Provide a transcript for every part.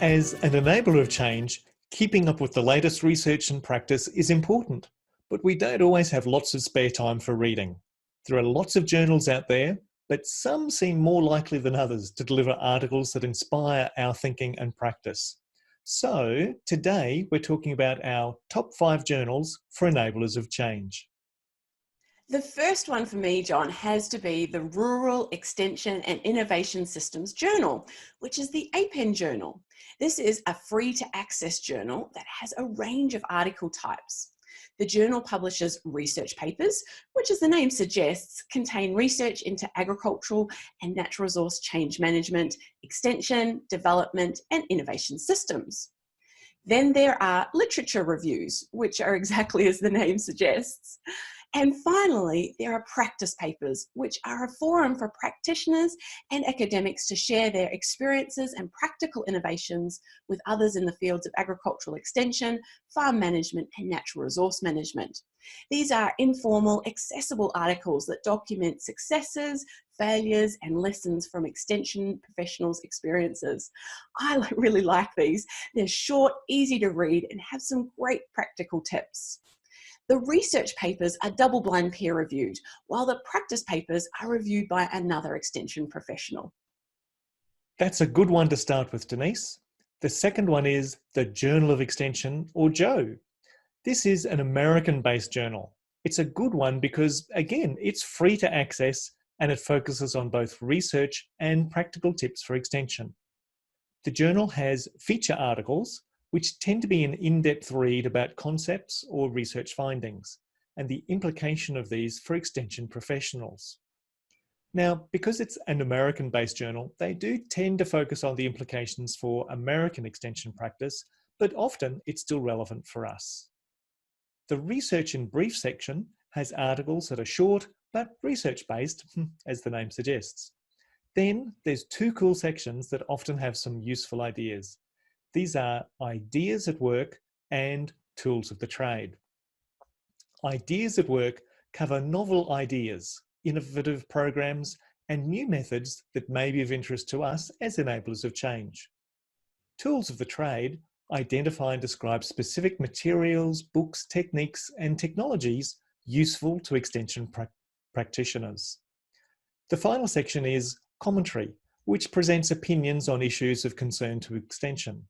As an enabler of change, keeping up with the latest research and practice is important, but we don't always have lots of spare time for reading. There are lots of journals out there, but some seem more likely than others to deliver articles that inspire our thinking and practice. So today we're talking about our top 5 journals for enablers of change. The first one for me, John, has to be the Rural Extension and Innovation Systems Journal, which is the Penn Journal. This is a free-to-access journal that has a range of article types. The journal publishes research papers, which, as the name suggests, contain research into agricultural and natural resource change management, extension, development, and innovation systems. Then there are literature reviews, which are exactly as the name suggests. And finally, there are practice papers, which are a forum for practitioners and academics to share their experiences and practical innovations with others in the fields of agricultural extension, farm management, and natural resource management. These are informal, accessible articles that document successes, failures, and lessons from extension professionals' experiences. I really like these. They're short, easy to read, and have some great practical tips. The research papers are double-blind peer-reviewed, while the practice papers are reviewed by another extension professional. That's a good one to start with, Denise. The second one is the Journal of Extension, or JOE. This is an American-based journal. It's a good one because, again, it's free to access and it focuses on both research and practical tips for extension. The journal has feature articles which tend to be an in-depth read about concepts or research findings, and the implication of these for extension professionals. Now, because it's an American-based journal, they do tend to focus on the implications for American extension practice, but often it's still relevant for us. The Research in Brief section has articles that are short, but research-based, as the name suggests. Then there's 2 cool sections that often have some useful ideas. These are Ideas at Work and Tools of the Trade. Ideas at Work cover novel ideas, innovative programs, and new methods that may be of interest to us as enablers of change. Tools of the Trade identify and describe specific materials, books, techniques, and technologies useful to extension practitioners. The final section is Commentary, which presents opinions on issues of concern to extension.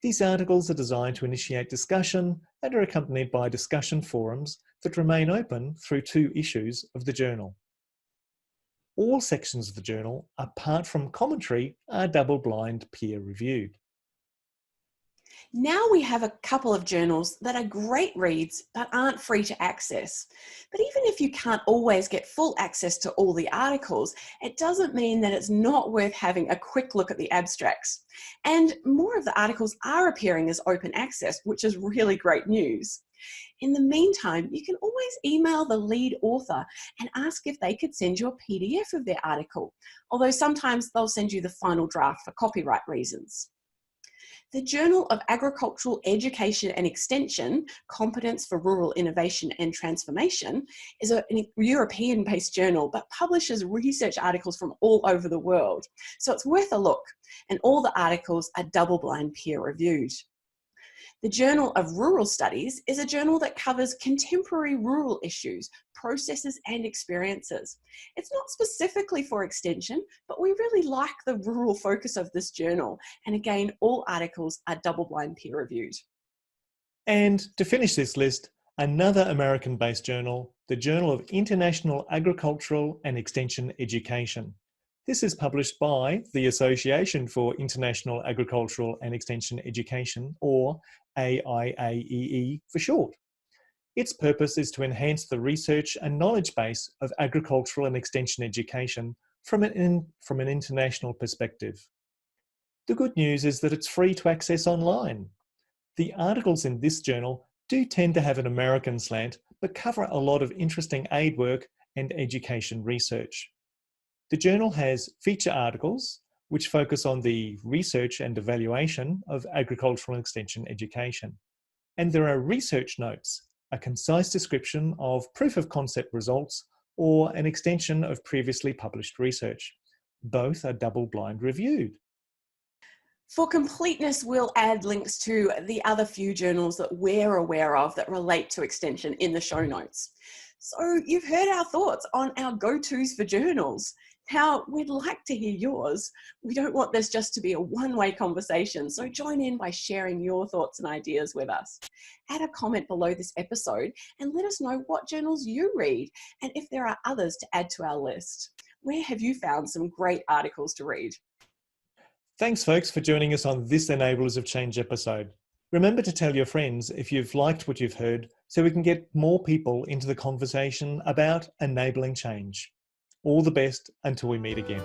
These articles are designed to initiate discussion and are accompanied by discussion forums that remain open through 2 issues of the journal. All sections of the journal, apart from commentary, are double-blind peer-reviewed. Now we have a couple of journals that are great reads but aren't free to access. But even if you can't always get full access to all the articles, it doesn't mean that it's not worth having a quick look at the abstracts. And more of the articles are appearing as open access, which is really great news. In the meantime, you can always email the lead author and ask if they could send you a PDF of their article, although sometimes they'll send you the final draft for copyright reasons. The Journal of Agricultural Education and Extension, Competence for Rural Innovation and Transformation, is a European-based journal but publishes research articles from all over the world. So it's worth a look, and all the articles are double-blind peer-reviewed. The Journal of Rural Studies is a journal that covers contemporary rural issues, processes and experiences. It's not specifically for extension, but we really like the rural focus of this journal. And again, all articles are double-blind peer-reviewed. And to finish this list, another American-based journal, the Journal of International Agricultural and Extension Education. This is published by the Association for International Agricultural and Extension Education, or AIAEE for short. Its purpose is to enhance the research and knowledge base of agricultural and extension education from an international perspective. The good news is that it's free to access online. The articles in this journal do tend to have an American slant, but cover a lot of interesting aid work and education research. The journal has feature articles, which focus on the research and evaluation of agricultural and extension education. And there are research notes, a concise description of proof of concept results or an extension of previously published research. Both are double-blind reviewed. For completeness, we'll add links to the other few journals that we're aware of that relate to extension in the show notes. So you've heard our thoughts on our go-tos for journals. Now, we'd like to hear yours. We don't want this just to be a one-way conversation, so join in by sharing your thoughts and ideas with us. Add a comment below this episode and let us know what journals you read and if there are others to add to our list. Where have you found some great articles to read? Thanks, folks, for joining us on this Enablers of Change episode. Remember to tell your friends if you've liked what you've heard so we can get more people into the conversation about enabling change. All the best until we meet again.